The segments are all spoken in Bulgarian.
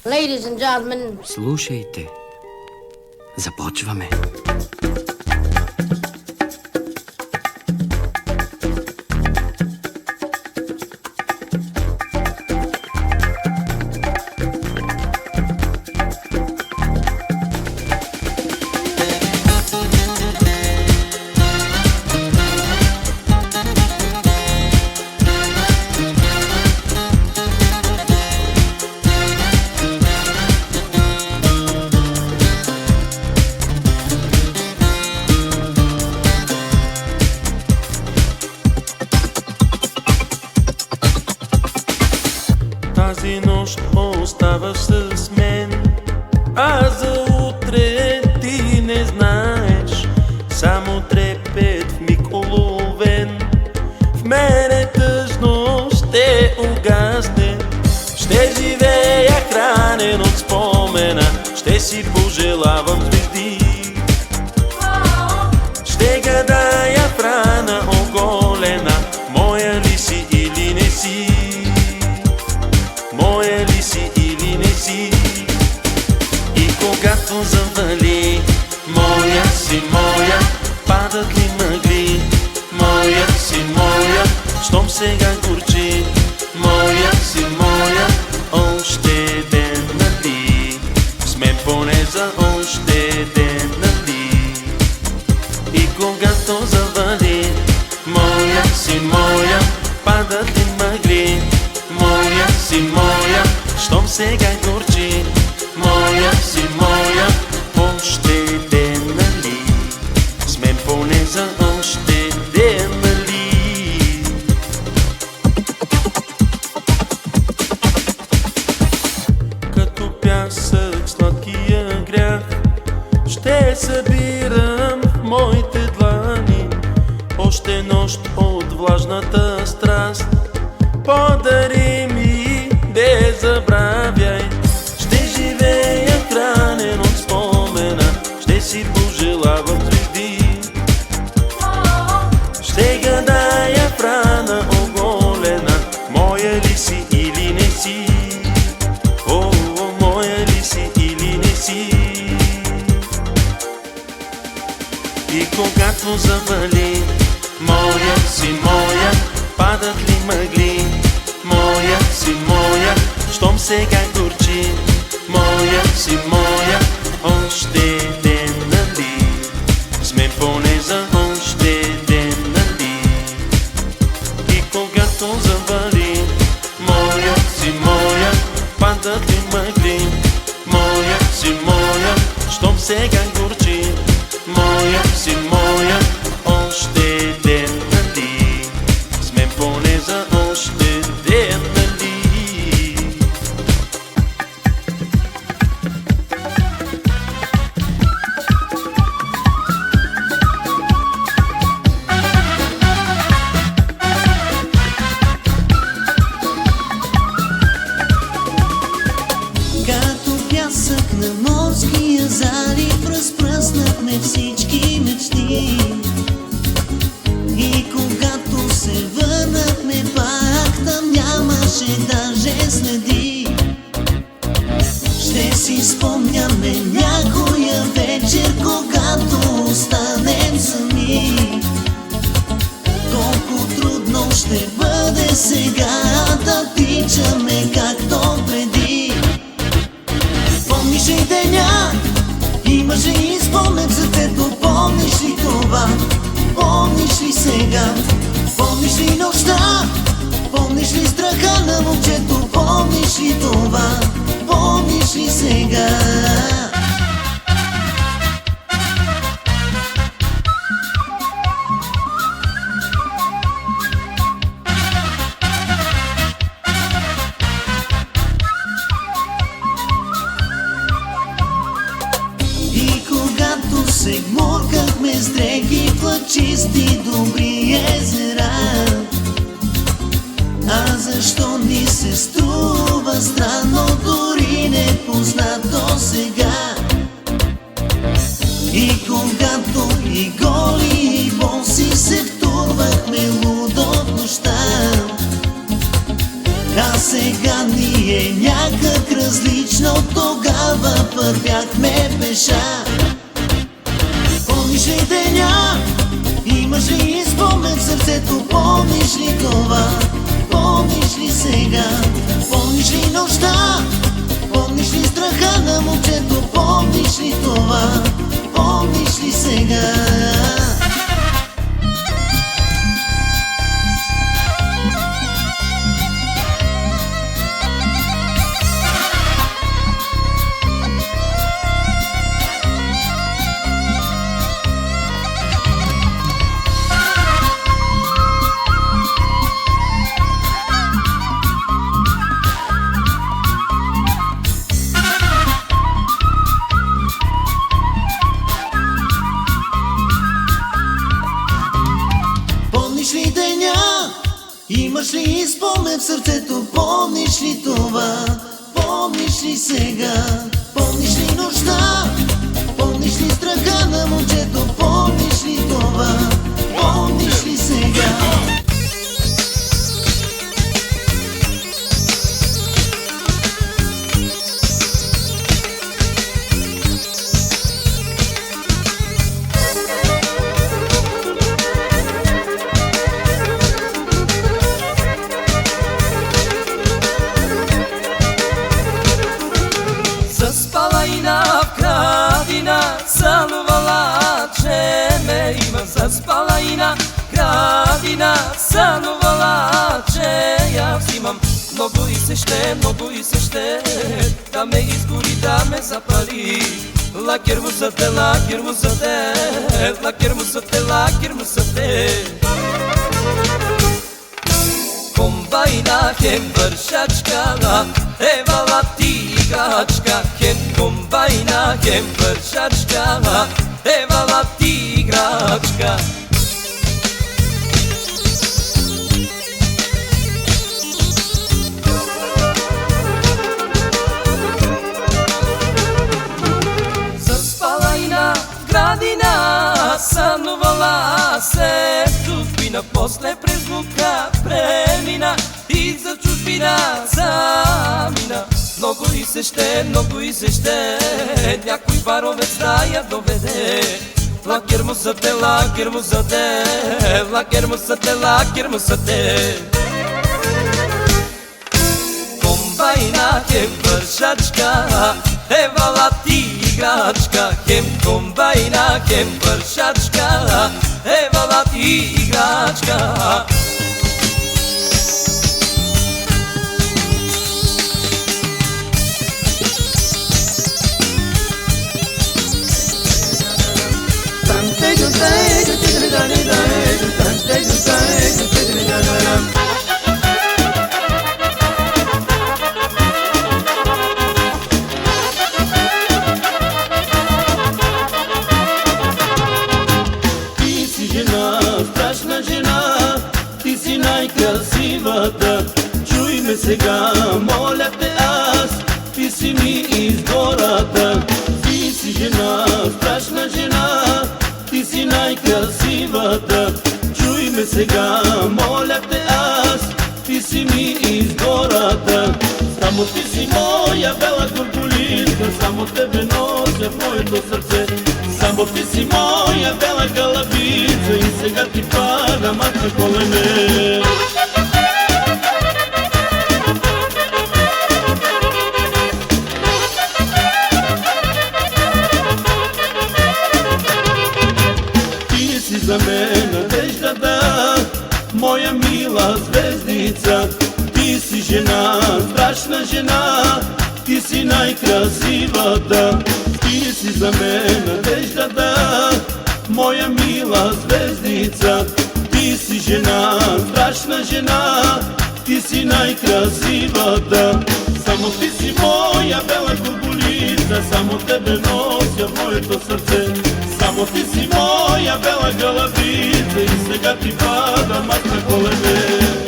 Ladies and gentlemen. Слушайте, започваме. Тази нощ оставаш с мен, а за утре ти не знаеш. Само трепет в миг уловен, в мене тъжно ще угасне. Ще живея хранен от спомена, ще си пожелавам звезди. Ще гадая в рана оголена, моя ли си или не си, моя ли си или не си. И когато завали, моя си моя, падат ли мъгли, моя си моя, щом сега горчи, моя си моя, още ден нали, с мен поне за още ден нали. И когато завали, моя си моя, падат ли мъгли, моя си моя, щом сега горчи, моя си моя, още ден нали, с мен поне за още ден нали. Като пясък сладкия грях ще събирам в моите длани, още нощ от влажната страст. Подари ми, не забравяй, ще живея хранен от спомена, ще си пожелавам звезди. Ще гадая в рана оголена, моя ли си или не си, о, моя ли си или не си. И когато завали, моя си моя, падат ли мъгли, моя си моя, щом сега горчи, моя си моя, още ден нали, с мен поне за още ден нали. И когато завали, моя си моя, падат ли мъгли, моя си моя, щом сега горчи, моя си моя, още ден нали, с мен поне за още ден нали. Като пясък на морския залив разпръснахме всички мечти. И когато се върнахме пак, там нямаше даже следи. Ще си спомняме някоя вечер, когато останем сами. Колко трудно ще бъде сега да тичаме както преди. Помниш ли деня? Имаше и спомен за теб, помниш ли това? Помниш ли сега? Помниш ли нощта? Помниш ли страха на момчето? Помниш ли това? Помниш ли сега? И когато се гмуркахме с дрехи в чисти добри езера, а защо ни се струва странно, дори непознато сега. И когато и голи и боси се втурвахме лудо в нощта, а сега ни е някак различно. вечно тогава вървяхме пеша. Помниш ли деня? Имаш ли спомен в сърцето? Помниш ли това? Помниш ли сега? Помниш ли нощта? Помниш ли страха на момчето? Помниш ли това? Помниш ли сега? Помниш ли деня? Имаш ли спомен в сърцето? Помниш ли това? Помниш ли сега? Помниш ли нощта? Помниш ли страха на момчето? Помниш ли това? Помниш ли сега? Zaspala Ina v Gradina, sanovala, že me ima. Zaspala Ina v Gradina, sanovala, že ja взимам. Много и се ще, да ме изгори, да ме запали. Лакер му са те, лакер му са те, лакер му са те, лакер му са те. Комбайна хем вършачка, евала ти играчка. Хем комбайна, хем вършачка, евала ти играчка. Заспала Ина в Градина, сънувала се чужбина, после през лука премина и за чужбина замина. Много и се ще, някой баровец да я доведе. Лакер му са те, лакер му са те, лакер му са те, лакер му са те. Комбайна хем вършачка, евала ти играчка. Хем комбайна, хем вършачка, евала ти играчка. Ти си жена, страшна жена, ти си най-красивата. Чуй ме сега, моля те аз, ти си ми изгората. Ти си жена, страшна жена, ти си най-красивата. Чуй ме сега, моля те аз, ти си ми изгората. Само ти си моя бела куркулица, само тебе нося в моето сърце. Само ти си моя бела галавица и сега ти падам аз на колене. Ти си за мен надеждата, моя мила звездица. Ти си жена, страшна жена, ти си най-красивата. Ти си за мен надеждата, моя мила звездица. Ти си жена, страшна жена, ти си най-красивата. Само ти си моя бела куркулица, само тебе нося в моето сърце. Само ти си моя бела галавица и сега ти падам аз на колене.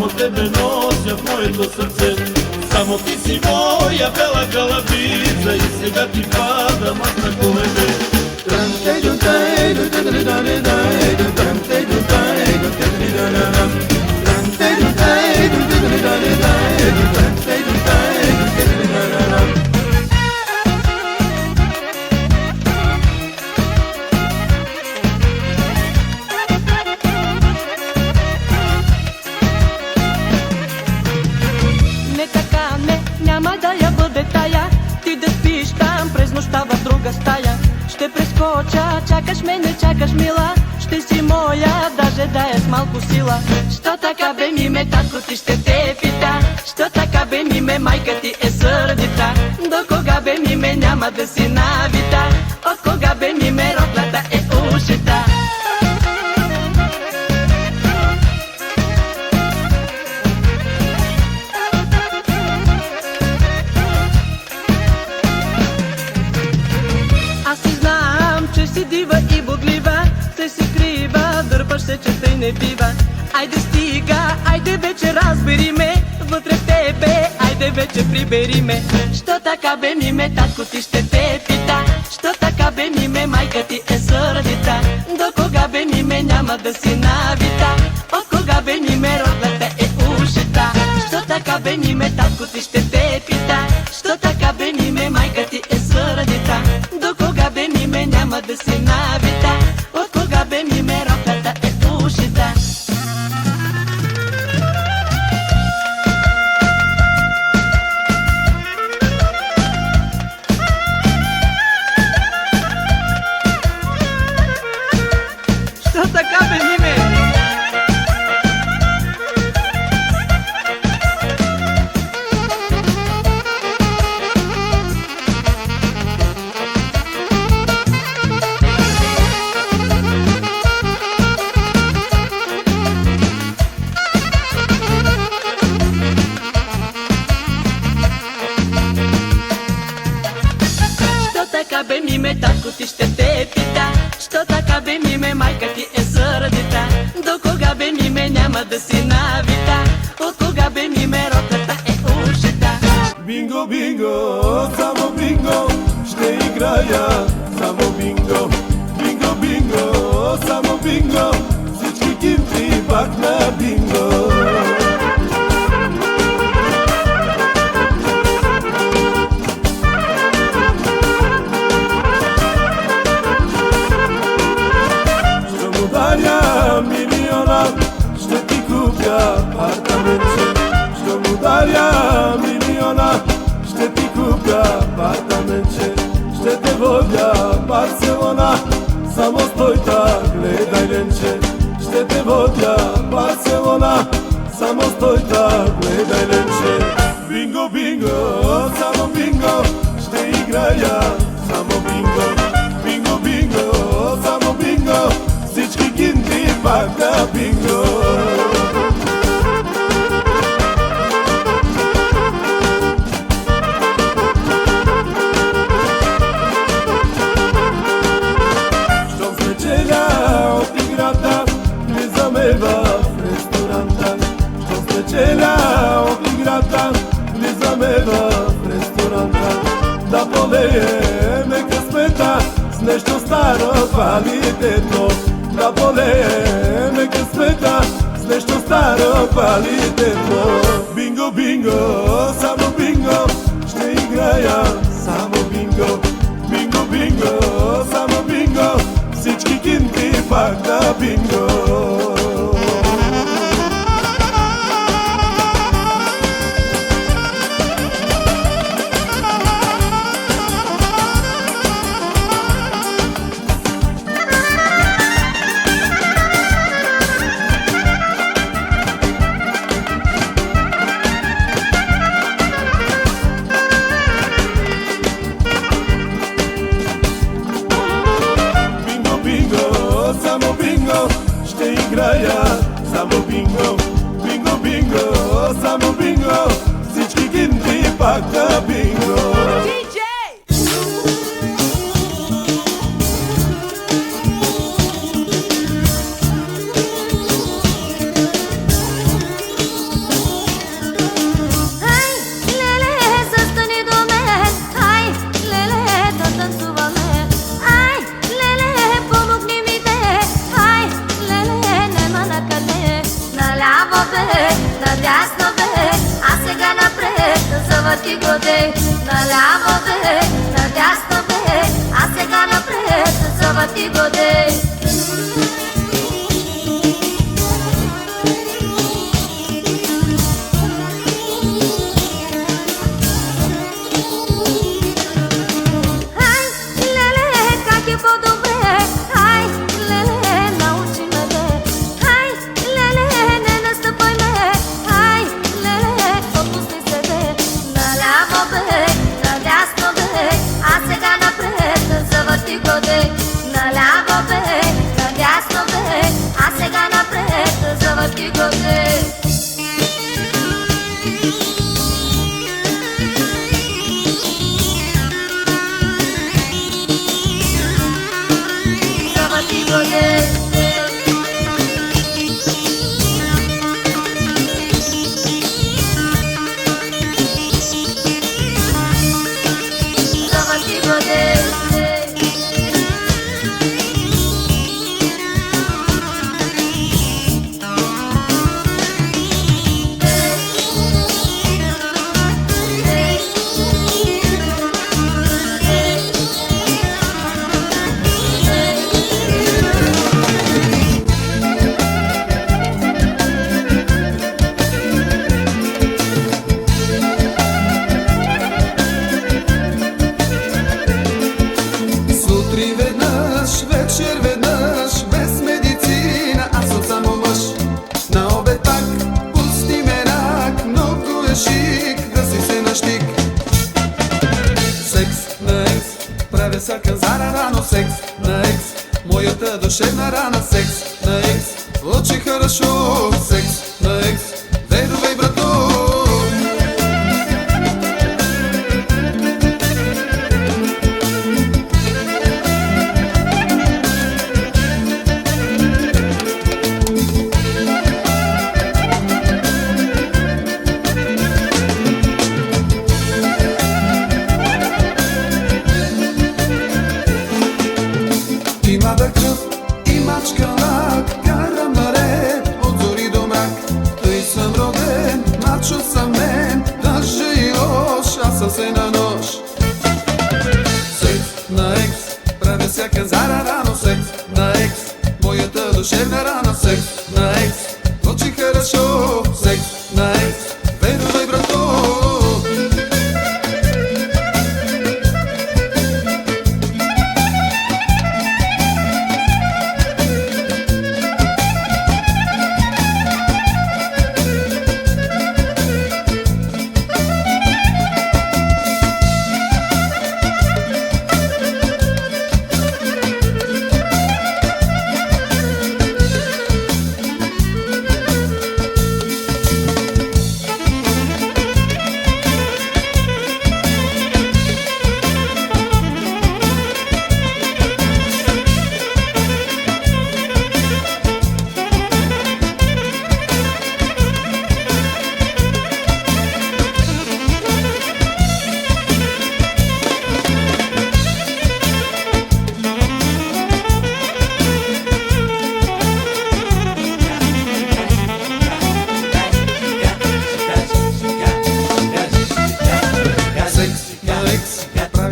Само тебе нося в моето сърце. Само ти си моя бела галавица и сега ти падам аз на колене. Не така, не, няма да я бъде тая. Ти да спиш там през нощта в друга стая. Ще прескоча, чакаш ме, не чакаш мила. Ще си моя, даже да е с малко сила. Що така бе ми ме, татко ти ще те пита. Що така бе ми ме, майка ти е сърдита. До кога бе ми ме, няма да си навита. От кога бе ми ме, роклята е ушита. Аз си знам, че си дива и бодлива, се си крива, дърпаш се, че тъй не бива. Айде стига, айде вече разбери ме, вътре в тебе, айде вече прибери ме. Що така бе ми ме, татко ти ще те пита. Що така бе ми ме, майка ти е сърдита. До кога бе ми ме, няма да си навита. От кога бе ми ме, роклята е ушита. Що така бе ми ме, татко ти ще те пита. Що така бе ми ме, майка ти е сърдита. До кога бе ми ме, няма да си навита. От кога бе ми ме, роклята е ушита. Що така бе ми ме? Що така бе ми ме, татко ти ще те пита. Що така бе ми ме, майка ти е сърдита. До кога бе ми ме, няма да си навита. От кога бе ми ме, роклята е ушита. Бинго, бинго, само бинго, ще играя, само бинго. Бинго, бинго, само бинго, всички кинти пак на бинго. Ще му даря милиона, ще ти купя апартаментче. Ще му даря милиона, ще ти купя апартаментче. Ще те водя в Барселона, само стой так, гледай ленче. Ще те водя в Барселона, само стой так, гледай ленче. Бинго, бинго, само бинго, ще играя, само бинго. Бинго, бинго, само бинго, всички кинти пак на бинго. Щом спечеля от играта, влизаме в ресторанта. Щом спечеля от играта, влизаме в ресторанта. Да полееме късмета с нещо старо квалитетно. Да полееме късмета с нещо старо квалитетно. Бинго, бинго, само бинго, ще играя, само бинго. Бинго, бинго, само бинго, всички кинти пак на бинго. Само бинго, бинго, бинго, само бинго, всички кинти пак на бинго. годе, наляво бе, надясно бе, а сега напред завърти годе. Наляво бе, надясно бе, а сега напред завърти годе. Завърти годе. Завърти годе. Всяка зара рано секс на екс, моята душевна рана секс на екс, очень хорошо секс на екс, верувай брато. Има да кръв и мачка лак, карам наред от зори до мрак. Тъй съм роден, мачо съм мен, даже и лош, аз съм се на нож. Секс на екс, правя всяка зара рано секс на екс, моята душевна рана секс на екс, очень хорошо секс на екс, верувай брато.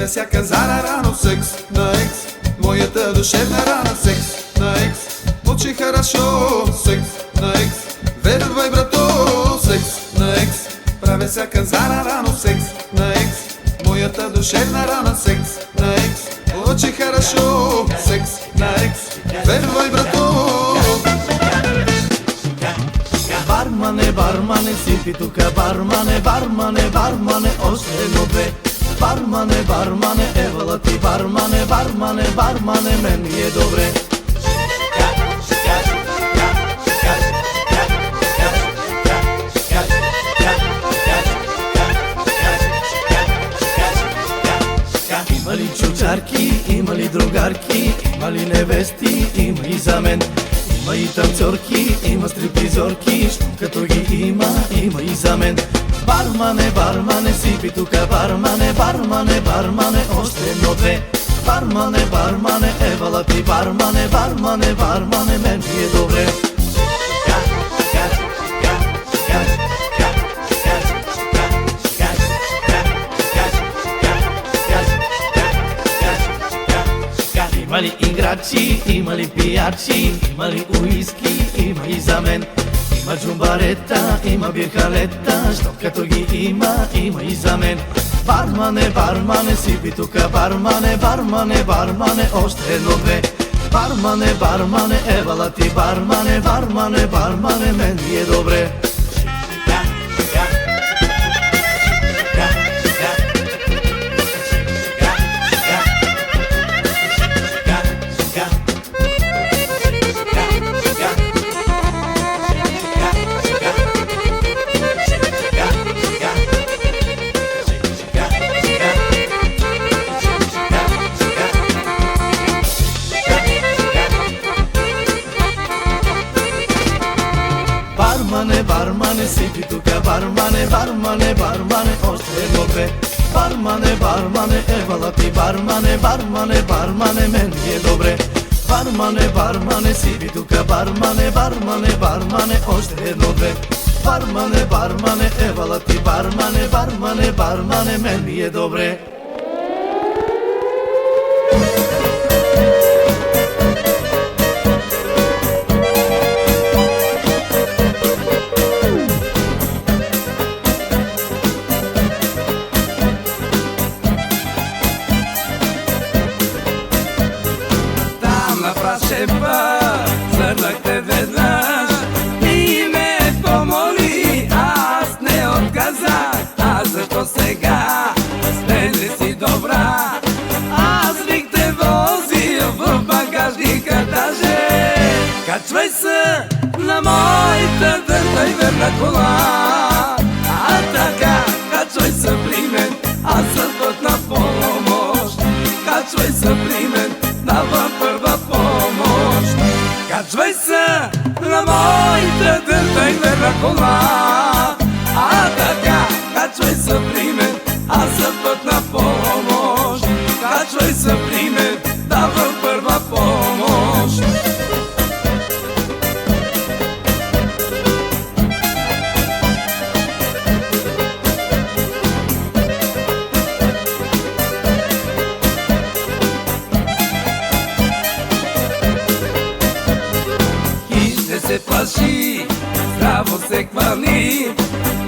Всяка зара рано секс на екс, моята душевна рана секс на екс, очень хорошо секс на екс, верувай брато секс на екс, правя всяка зара рано секс на екс, моята душевна рана секс на екс, очень хорошо секс на екс, верувай брато. Бармане, бармане, сипи тука, бармане, бармане, бармане, още едно две. Бармане, бармане, евала ти, бармане, бармане, бармане, мен ми е добре. Има ли чучарки, има ли другарки, има ли невести, има и за мен. Има и танцорки, има стриптизорки, щом като ги има и за мен. Бармане, бармане, сипи тука, бармане, бармане, бармане, още едно две. Бармане, бармане, евала ти, бармане, бармане, бармане, мен ми е добре. Има ли играчи, има ли пиячи, има ли уиски, има и за мен. Има джумбарета, има бирхалета, що като ги има, има и за мен. Бармане, бармане, сипи тука, бармане, бармане, бармане, още едно-две. Бармане, бармане, евала ти, бармане, бармане, бармане, мен ми е добре. Бармане, бармане, сипи тука, бармане, бармане, бармане, още едно-две. Бармане, бармане, евала ти, бармане, бармане, бармане, мен ми е добре. Бармане, бармане, сипи тука, бармане, бармане, бармане, още едно-две. Бармане, бармане, евала ти, бармане, бармане, бармане, мен ми е добре. Зърнахте веднъж и ме помоли, аз не отказах. А защо сега сте ли си добра? Аз бих те возил в багажника даже. Качвай се на моята дърта и верна кола. А така, качвай се при мен, аз съм пътна помощ. Качвай се при мен, давам първа помощ. Качвай се на моята дърта и верна кола. А така, качвай се при мен, аз съм пътна помощ. Качвай се при мен, давам първа помощ. Се плаши, здраво се хвали,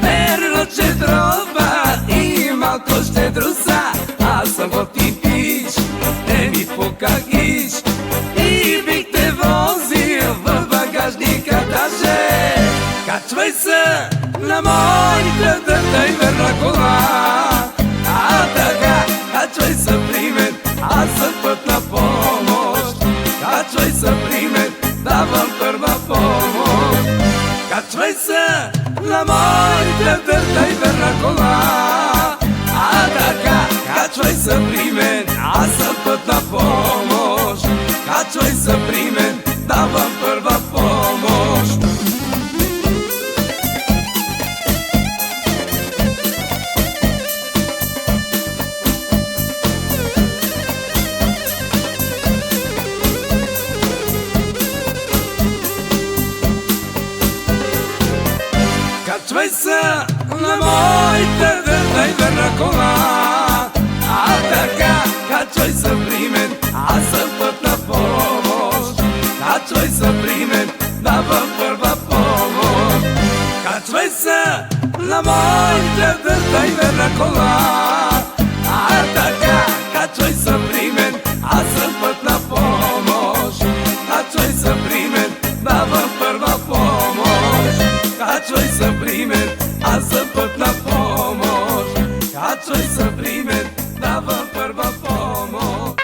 верно, че дрова и малко щедроса. Аз съм в типич, не ми покагиш и бих те возил в багажника даже. Качвай се на моята дърта и верна кола. А така, качвай се при мен, аз съм пътна помощ. Качвай се при мен, давам първа помощ. Качвай се на моята дърта и верна кола. А така, качвай се при мен, аз съм пътна помощ. Качвай се при мен, давам първа помощ. Качвай се на моята дърта и верна кола. А така, качвай се при мен, аз съм пътна помощ. Качвай се при мен, давам първа помощ. Качвай се на моята дърта и верна кола. А така, качвай се при мен, аз съм пътна помощ. Качвай се при мен, давам първа помощ. Качвай се при мен, аз съм пътна помощ. Качвай се при мен, давам първа помощ.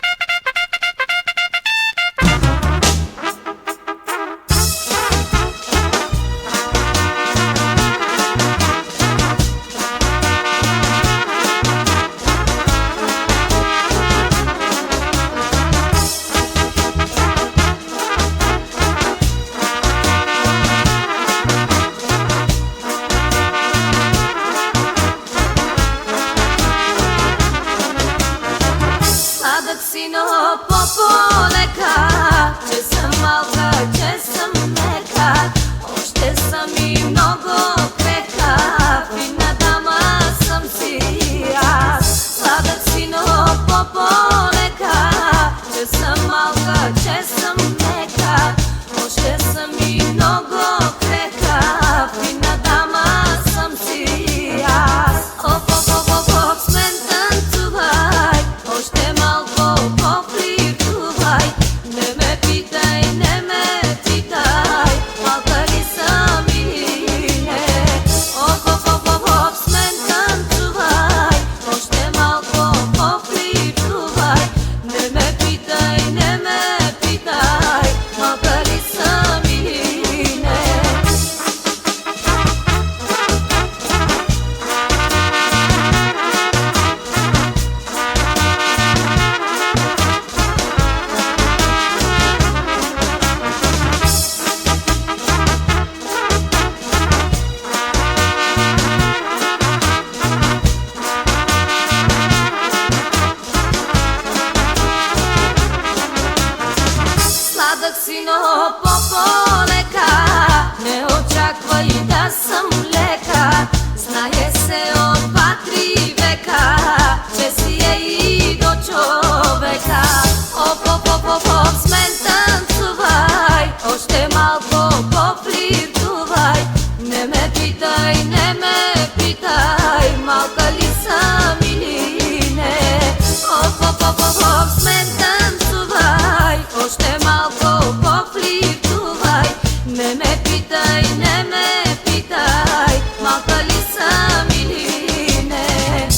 малка, че съм мека, още съм и много крека. Фина дама съм си аз. Оп, оп, оп, оп, оп, с мен танцувай, още малко пофлиртувай. Не ме питай, не ме питай, малка ли съм или не. Оп, оп, оп, оп, оп, с мен танцувай, още малко пофлиртувай. Не ме питай, не ме питай, малка ли съм или не. Сладък си, но по-полека, не очаквай да съм лека. Знае се от 2-3 века, че си е и до човека. Оп, оп, оп, оп, оп, с мен танцувай, още малко пофлиртувай. Не ме питай, не ме питай, малка ли съм или не. Оп, оп, оп, оп, оп, с мен танцувай, още малко пофлиртувай. Не ме питай, не ме питай, малка ли съм или не.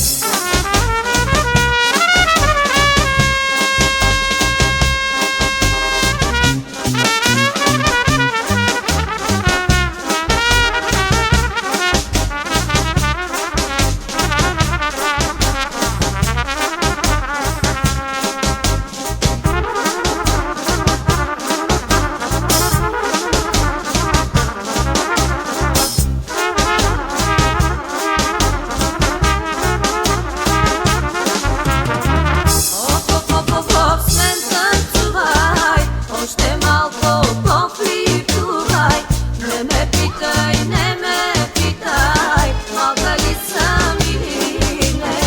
Оп, оп, оп, оп, оп, с мен танцувай, още малко пофлиртувай. Не ме питай, не ме питай, малка ли съм или не.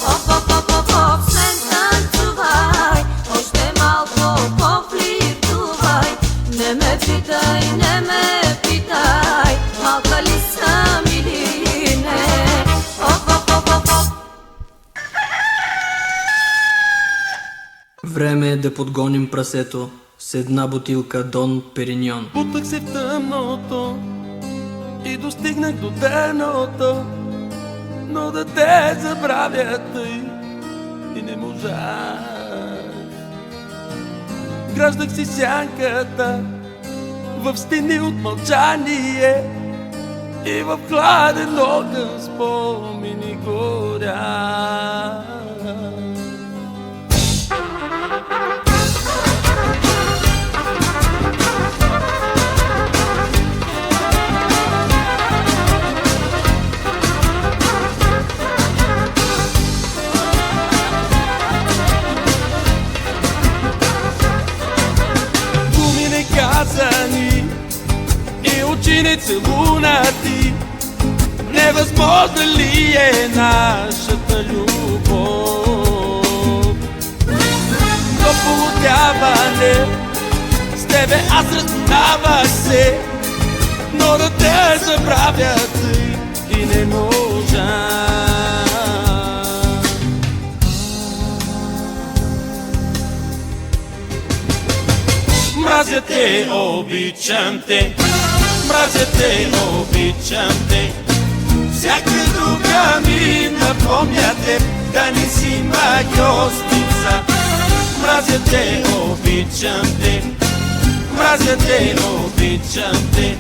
Оп, оп, оп, оп, оп, с мен танцувай, още малко пофлиртувай. Не ме питай, не ме питай, малка ли съм или не. Оп, оп, оп, оп, оп. Време е да подгоним прасето с една бутилка Дон Периньон. Бутах се в тъмното и достигнах до дъното, но да те забравя тъй и не можах. Граждах си сянката в стени от мълчание и в хладен огън спомени горя. Думи неказани и очи нецелунати, невъзможна ли е нашата любов? До полудяване с тебе аз разминавах се, но да те забравя тъй и не можа. Мразя те, обичам те, мразя те, обичам те. Всяка друга ми напомня те, да не си магиосница. Мразя те, обичам те, мразя те, обичам те.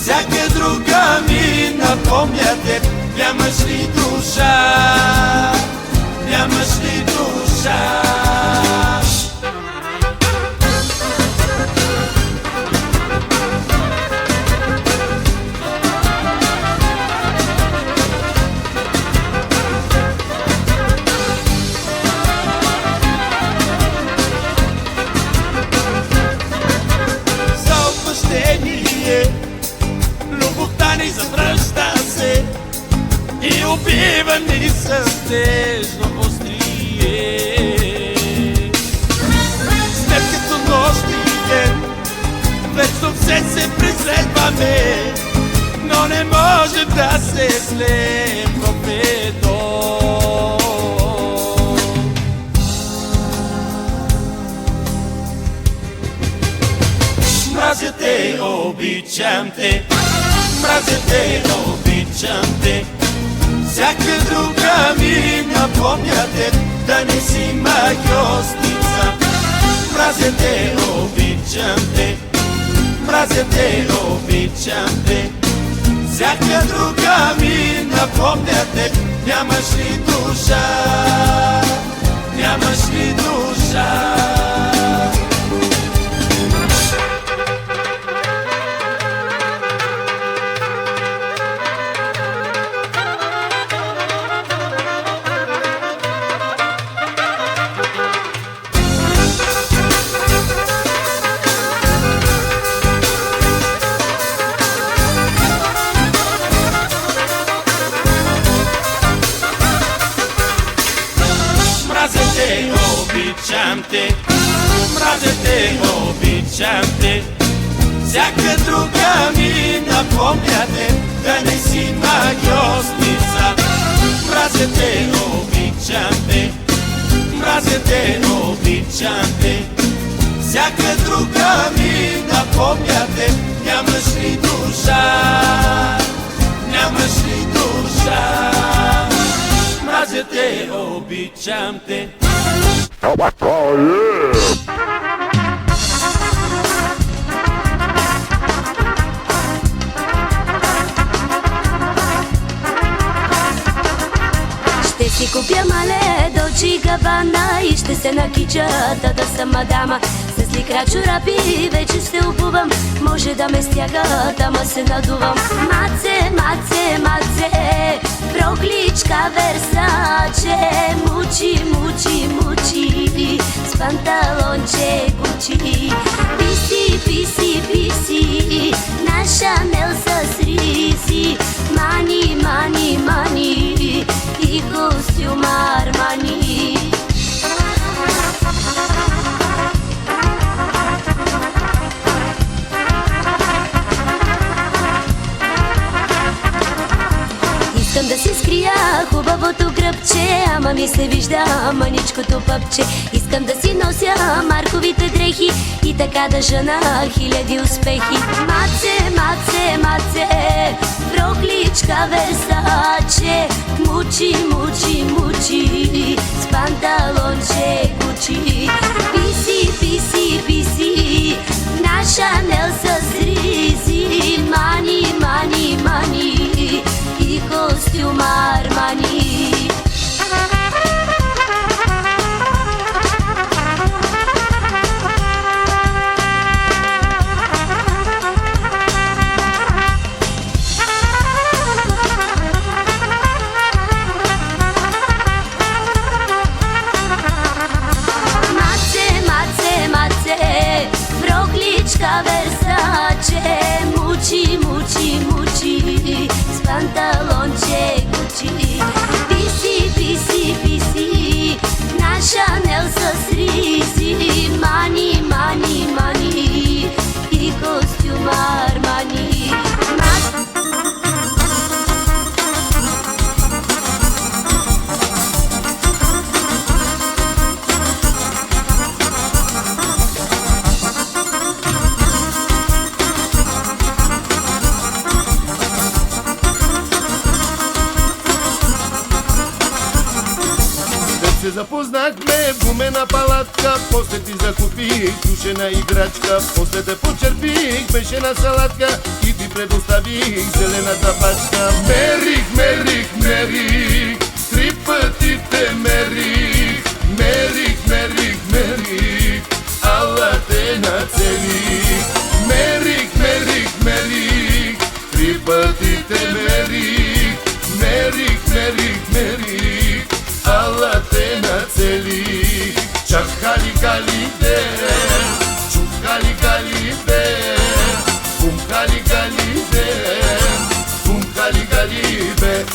Всяка друга ми напомня те, нямаш ли душа, нямаш ли душа. Любовта ни завръща се и убива ни с нежно острие. me non ne može da se slepo pedo. Mrazя те, обичам те, мразя те, обичам те. Всяка друга ми напомняте да не си магиосница. Мразя те, обичам те, мразя те, обичам те. Всяка друга ми напомняте, нямаш ли душа, нямаш ли душа. Обичам те, мразя те, обичам те. Всяка друга ми напомняте да не си магиосница. Мразя те, обичам те, мразя те, обичам те. Всяка друга ми напомняте, нямаш ли душа, нямаш ли душа. Мразя те, обичам те. Ще си купя мале, Долче и Габана и ще се накича, да съм мадама. С ликра чорапи вече се обувам, може да ме стягат, ама се надувам. Маце, маце, маце, прокличка Версаче, мучи, мучи, мучи, с панталонче Гучи. Писи, писи, писи, на Шанел с ризи, мани, мани, мани и костюм Армани. Искам да си скрия хубавото гръбче, ама ми се вижда маничкото пъпче. Искам да си нося марковите дрехи и така да жена хиляди успехи. Маце, маце, маце, прокличка Версаче, мучи, мучи, мучи, с панталонче Гучи. Писи, писи, писи, на Шанел с ризи, мани, мани, мани и костюм Армани. Маце, маце, маце, прокличка Версаче, мучи, мучи, мучи, с панталонче Гучи. Писи, писи, писи, на Шанел с ризи, мани, мани, мани и костюм Армани. Се запознахме в гумена палатка, после ти закупих душена играчка, после те почерпих пешена салатка и ти предоставих зелената пачка. Мерих, мерих, мерих, 3 пъти те мерих, мерих, мерих, мерих, ала те нацелих. Мерих, мерих, мерих, 3 пъти те мерих, мерих, мерих, мерих, ала те нацелих. Чакали гали бе, чукали гали бе, пумкали гали бе, пумкали гали бе.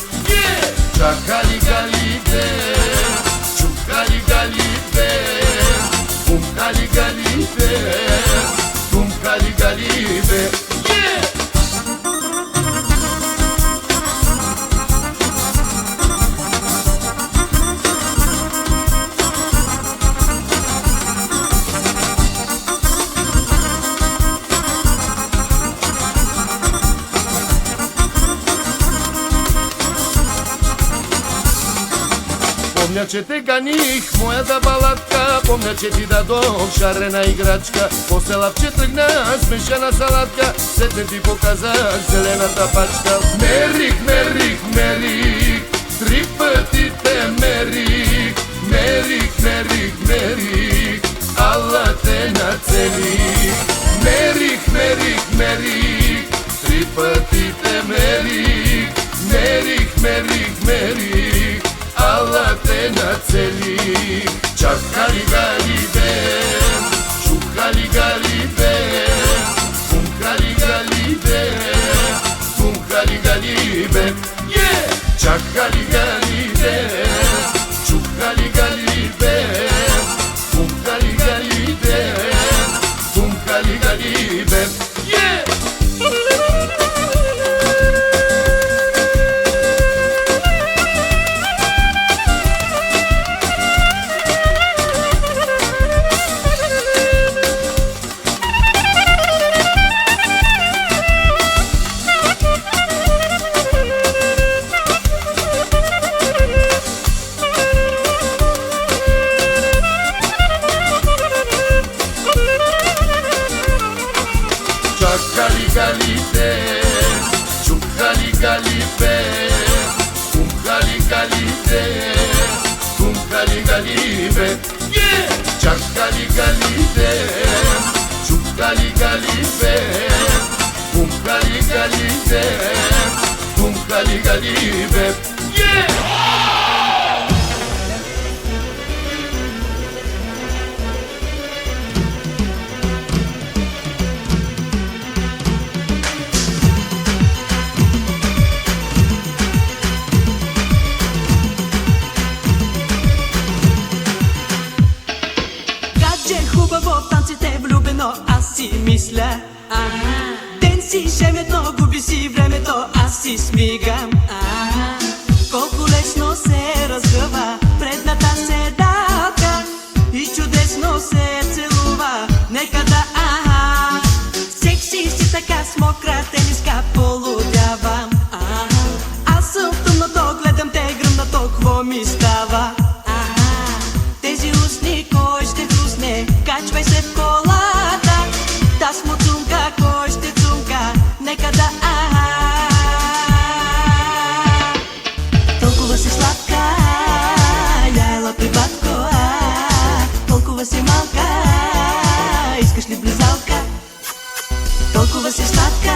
Чакали гали бе, чукали гали бе, пумкали гали бе, пумкали гали бе. Помня, че те ганих, моята балатка. Помня, че ти дадох шарена играчка. После лапче тръгна смешана салатка. Сетне ти показах зелената пачка. Мерих, мерих, мерих, 3 пъти те мерих. Мерих, мерих, мерих, ала те нацелих. Мерих, мерих, мерих, 3 пъти те мерих. Мерих, мерих, мерих, ала те нацелих. Чакали гали бем, чукали гали бем, пумкали гали бем, пумкали гали бем. Чакали гали бем, чукали гали бем, пумкали гали бем, пумкали гали бем. Чакали галите, чукали галите, пумкали галите, пумкали галите. Чакали галите, чукали галите, пумкали галите, пумкали галите. Хубаво в танците влюбено, аз си мисля. Ден си шеметно, губи си времето, аз си смигам. Колко лесно се разгъва предната седалка и чудесно се целува. Нека да секси си така с мокра тениска полудявам. Аз съм в тъмното, гледам те гръмнато, какво ми става? Тези устни кой ще хрусне, качвай се в колата. Та смуцунка, кой ще цунка, нека да толкова си сладка, яйла при батко, толкова си малка, искаш ли близалка? Толкова си сладка,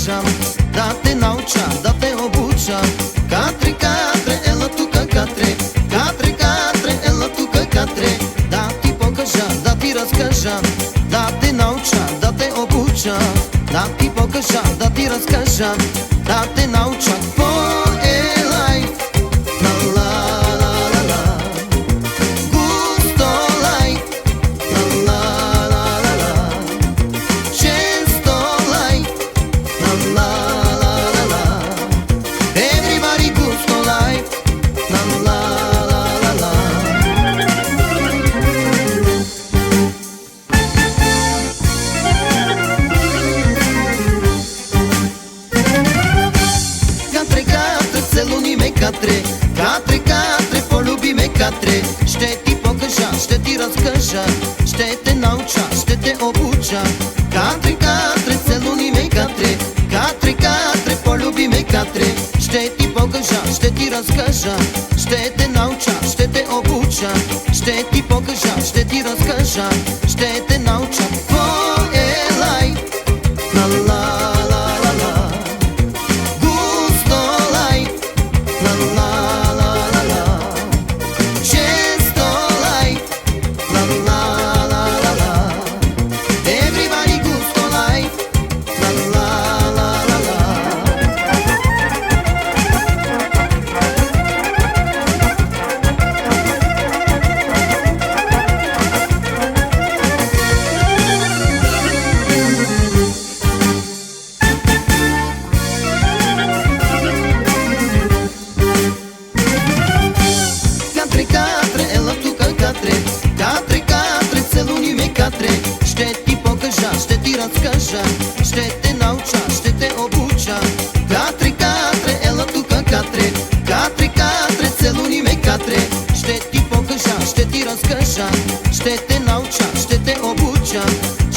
разкажам, да те науча, да те обуча. Катре, катре, ела тука, катре. Катре, катре, ела тука, катре. Да ти покажа, да ти разкажа, да те науча, да те обуча. Да ти покажа, да ти разкажа, да те науча. Какво е лайф? Ла ла ла ла ла. Густо лайф. Ла ла ла ла ла. Често лайф. Ла ла ла ла ла. Everybody gusto life. La la la la la. Катре, катре, целуни ме, катре. Катре, катре, полюби ме, катре. Ще ти покажа, ще ти разкажа, ще те науча, ще те обуча. Катре, катре, целуни ме, катре. Катре, катре, полюби ме, катре. Ще ти покажа, ще ти разкажа, ще те науча, ще те обуча. Ще ти покажа, ще ти разкажа, ще те науча. Какво е лайф? Ла ла ла ла ла. Густо лайф. Ла ла ла ла ла. Често лайф. Ла ла ла ла ла. Everybody gusto life. Ла ла ла ла ла. Катре, катре, ела тука, катре. Катре, катре, целуни ме, катре. Ще ти покажа, ще ти разкажа, ще те науча, ще те обуча. Катре, катре, ела тука, катре. Катре, катре, целуни ме, катре. Ще ти покажа, ще ти разкажа, ще те науча, ще те обуча.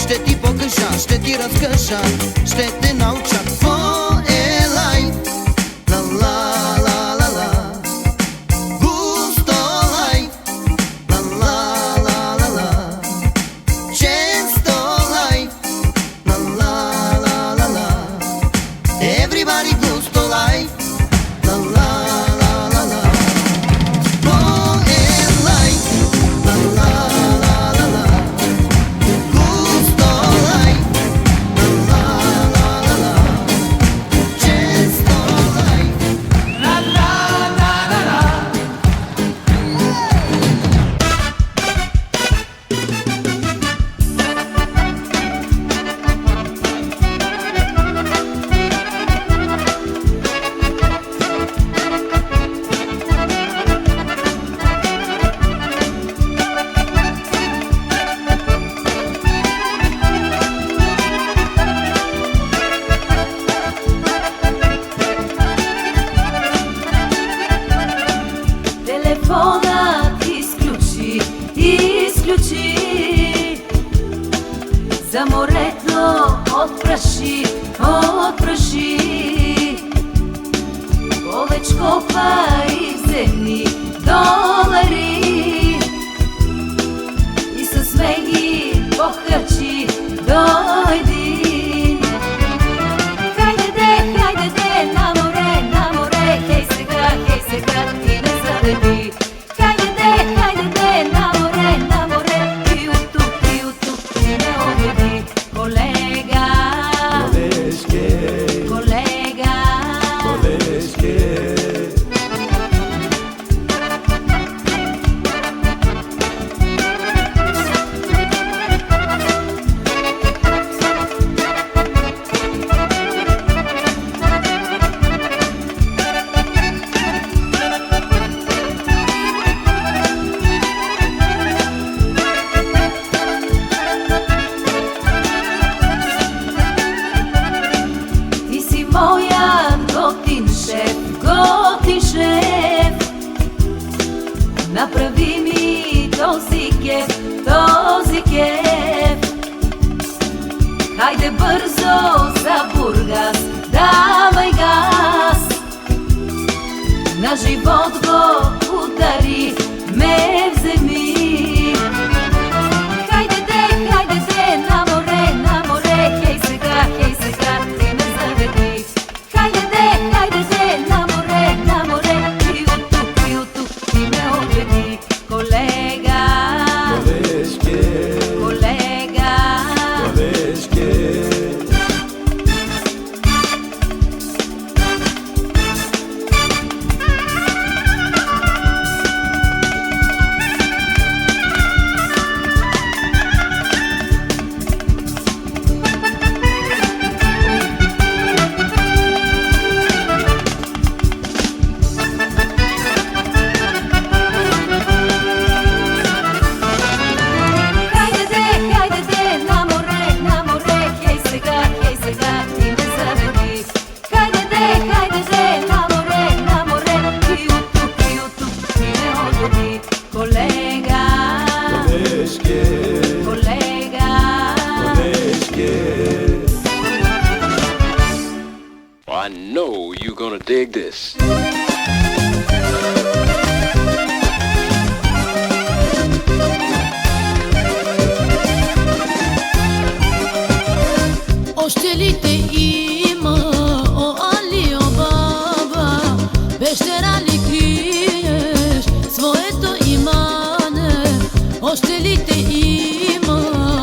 Ще ти покажа, ще ти разкажа, ще те науча. Какво е лайф? Ла ла ла ла ла. Gusto life. La la la la la. Често life. La la la la la. Everybody gusto life. La la la la la. Oh, es life. La la la la la. Gusto life. La la la la la. Често life. La la la la la. Телефонът изключи, изключи. За морето отпраши, отпраши. Повече копай вземи долари и със смеги похарчи до един. Хайде де, на море, хей сега, ти ме заведи. Хайде де, на море, и от тук ти ме отведи. Колега, колега, ти си моят готин шеф. Направи ми този кеф. Хайде бързо за Бургас, давай газ. На живот го удари, ме вземи. Хайде де, на море, хей сега, ти ме заведи. You're gonna dig this. Още ли те има, о Али, о баба? Пещера ли криеш своето имане? Още ли те има,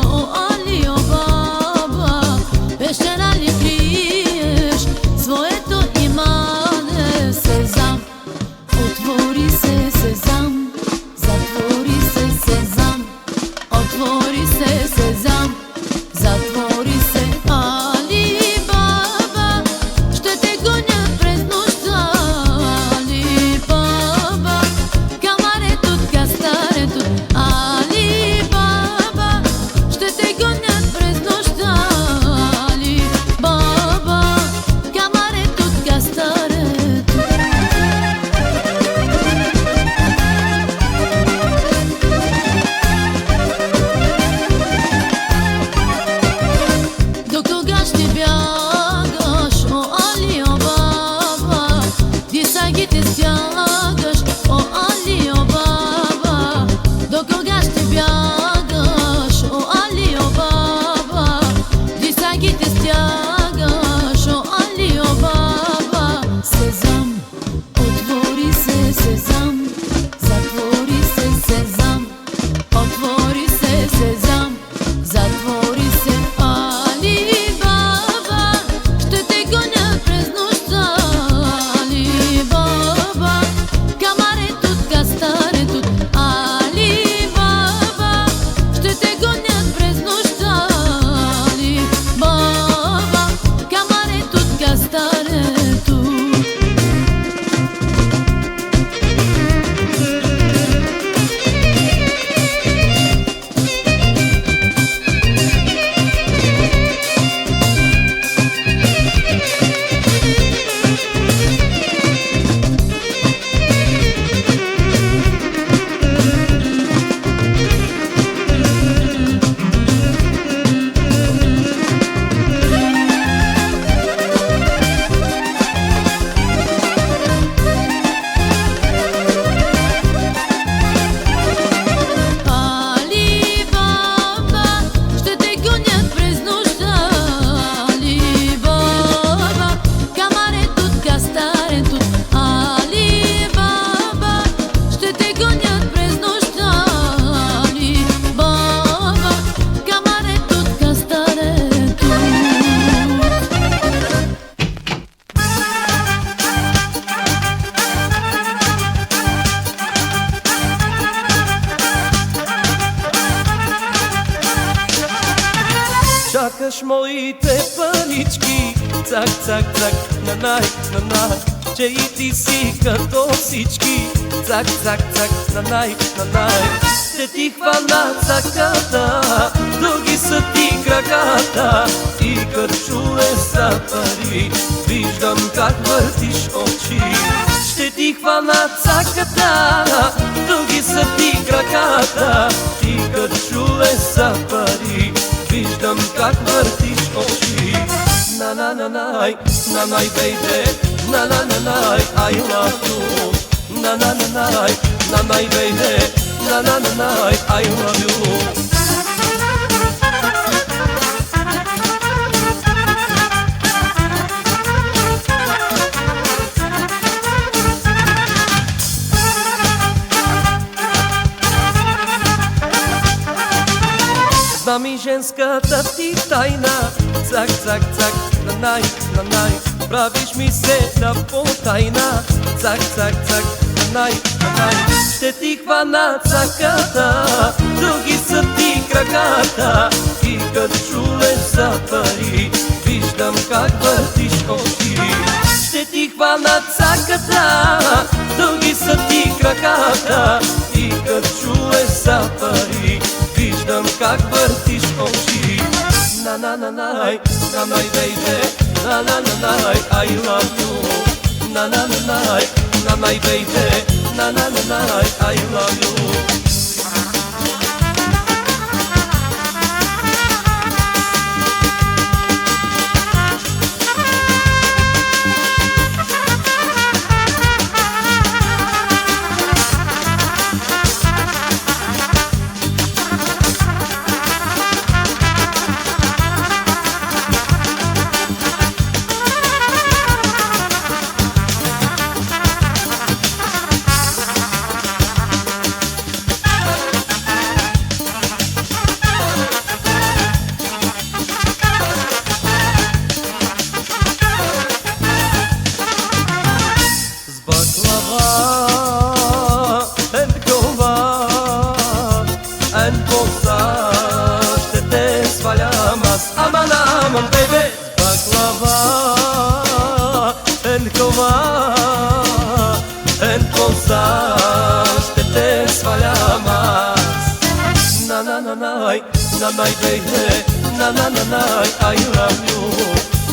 о Али, о баба? Пещера ли криеш своето имане? Сезам, отвори се, сезам, затвори се, сезам, отвори се, сезам, затвори се. Али Баба, ще те гоня през нощта. Али Баба, камарето, кастарето. Али Баба, ще те гоня през нощта. Али Баба, камарето, кастарето. До кога ще бягаш, о Али, о баба? Дисагите стягаш, о Али, о баба? До кога ще бягаш, о Али, о баба? Дисагите стягаш, о Али, о баба? Сезам, отвори се, сезам, затвори се, сезам, отвори се, сезам, затвори се. Али Баба, ще те гоня през нощта. Али Баба, камарето, кастарето. Али Баба, ще те гоня през нощта. Али Баба, камарето, кастарето. Али Баба, ще те гонят през нощта. Али Баба, камарето, кастарето. Али Баба, ще те гонят през нощта. Али Баба, камарето, кастарето. Чакаш моите парички, цак, цак, цак, нанай, нанай, че и ти си като всички, цак, цак, цак, нанай, нанай. Ще ти хвана цаката, други са ти краката и кършуле за пари, виждам как въртиш очи. Ще ти хвана цаката, други са ти краката и кършуле за пари, виждам как въртиш очи. На-на-на-най, на-най, бейбе, на-на-на-най, I love you. На-на-на-най, на-най, бейбе, на-на-на-най, I love you. Знам и женската ти тайна, цак, цак, цак, нанай, нанай, правиш ми се на потайна, цак, цак, цак, нанай, нанай. Ще ти хвана цаката, други са ти краката и като чуле за пари, виждам как въртиш очи. Ще ти хвана цаката, други са ти краката и като чуле за пари, виждам как въртиш очи. На-на-на-най, на-най, бейбе, на-на-на-най, I love you. На-на-на-най, на-най, бейбе, на-на-на-най, I love you. nanai baby, nananai, I love you.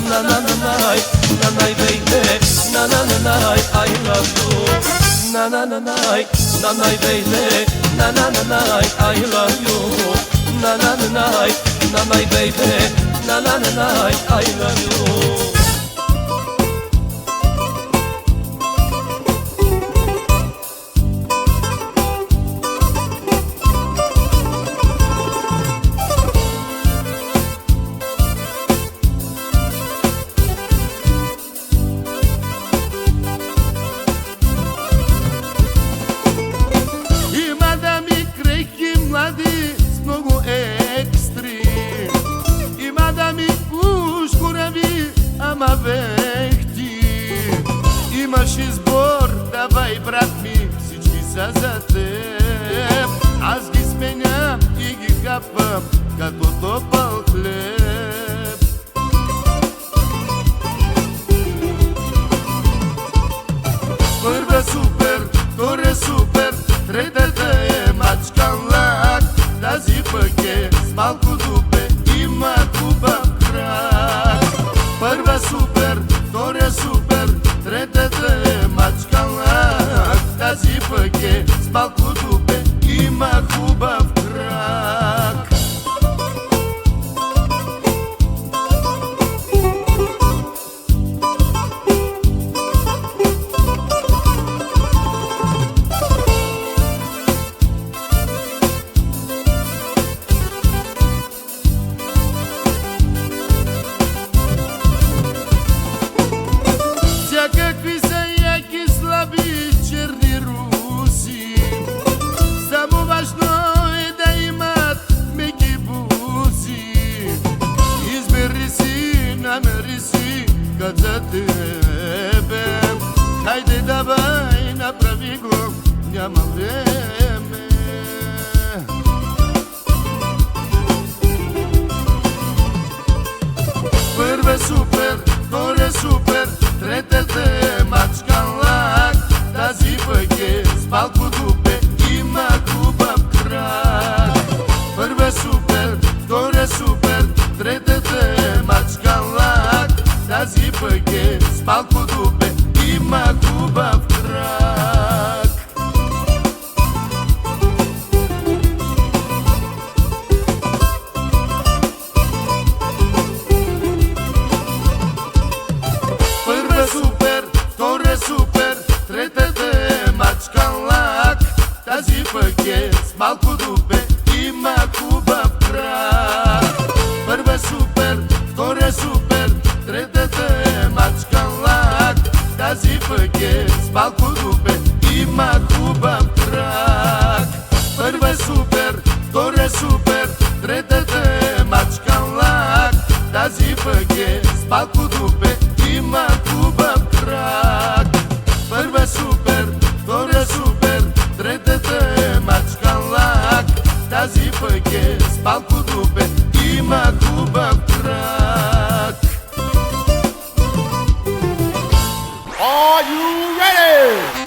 Nananai, nanai baby, nananai, I love you. Nananai, nanai baby, nananai, I love you. Nananai, nanai baby, nananai, I love you. Ама вехти, имаш избор, давай брат ми, всички са за теб. Аз ги сменям и ги хапвам, като топъл хлеб. Първа супер, втора супер, третата е мачканлак. Тази пък е с малко дупе, има хубав крак. Първа супер, втора супер, третата е мачканлак. Тази пък е с малко дупе, има хубав крак. Всякакви са яки, слаби, черни руси. Само важно е да имат меки буси. Избери си, намери си кът за тебе. Хайде давай, направи го, няма време. Първа супер, втора супер, третата е мачканлак. Тази пък е с малко дупе, има хубав крак. Първа супер, втора супер, третата е мачканлак. Тази пък е с малко дупе, има хубав крак. Първа супер, втора супер, третата е мачканлак. Тази пък е с малко дупе, има хубав крак. Първа супер, втора супер, третата е мачканлак. Тази пък е с малко дупе, има хубав крак. Първа супер, втора супер, третата е мачканлак. Тази пък е с малко дупе, има хубав крак. Първа супер, втора супер, третата е мачканлак. Тази пък е с малко дупе, има хубав крак. Are you ready?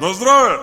На здраве!